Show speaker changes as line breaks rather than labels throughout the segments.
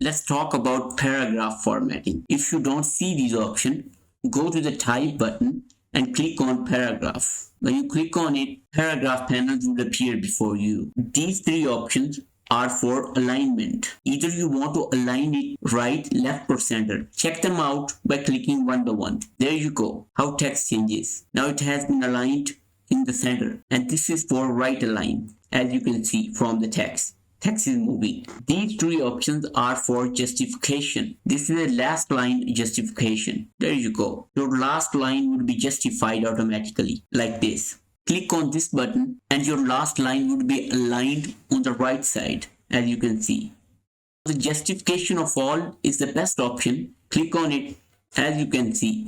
Let's talk about paragraph formatting. If you don't see these options, go to the type button and click on paragraph. When you click on it, paragraph panels will appear before you. These three options are for alignment. Either you want to align it right, left or center. Check them out by clicking one by one. There you go, how text changes. Now it has been aligned in the center, and this is for right align. As you can see from the text is moving. These three options are for justification. This is the last line justification. There you go. Your last line would be justified automatically like this. Click on this button and your last line would be aligned on the right side, as you can see. The justification of all is the best option. Click on it. As you can see,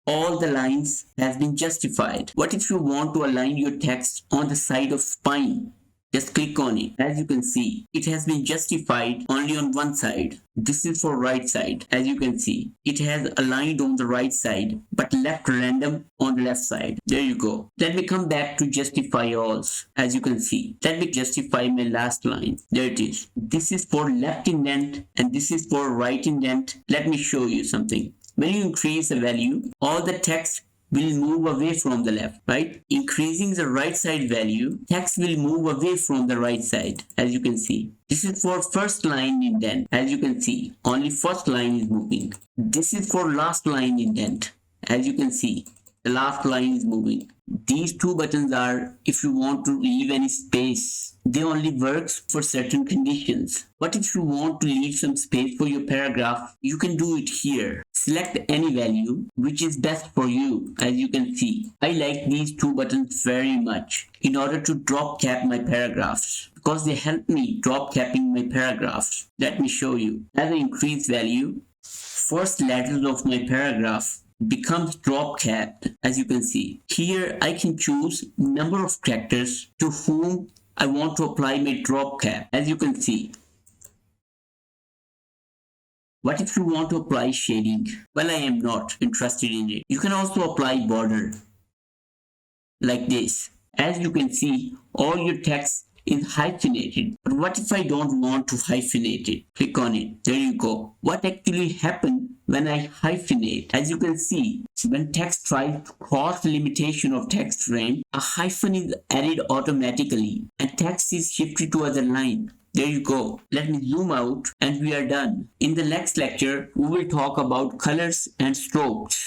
all the lines has been justified. What if you want to align your text on the side of spine? Just click on it. As you can see, it has been justified only on one side. This is for right side. As you can see, it has aligned on the right side but left random on the left side. There you go. Let me come back to justify alls. As you can see, let me justify my last line. There it is. This is for left indent and this is for right indent. Let me show you something. When you increase the value, all the text will move away from the left, right? Increasing the right side value, text will move away from the right side, as you can see. This is for first line indent. As you can see, only first line is moving. This is for last line indent. As you can see, the last line is moving. These two buttons are if you want to leave any space. They only works for certain conditions. But if you want to leave some space for your paragraph, you can do it here. Select any value which is best for you. As you can see, I like these two buttons very much in order to drop cap my paragraphs because they help me drop capping my paragraphs. Let me show you. As I increase value, first letters of my paragraph becomes drop capped. As you can see here, I can choose number of characters to whom I want to apply my drop cap. As you can see, what if you want to apply shading? Well, I am not interested in it. You can also apply border like this. As you can see, all your text is hyphenated. But what if I don't want to hyphenate it? Click on it. There you go. What actually happened when I hyphenate? As you can see, when text tries to cross the limitation of text frame, a hyphen is added automatically and text is shifted to other line. There you go. Let me zoom out and we are done. In the next lecture, we will talk about colors and strokes.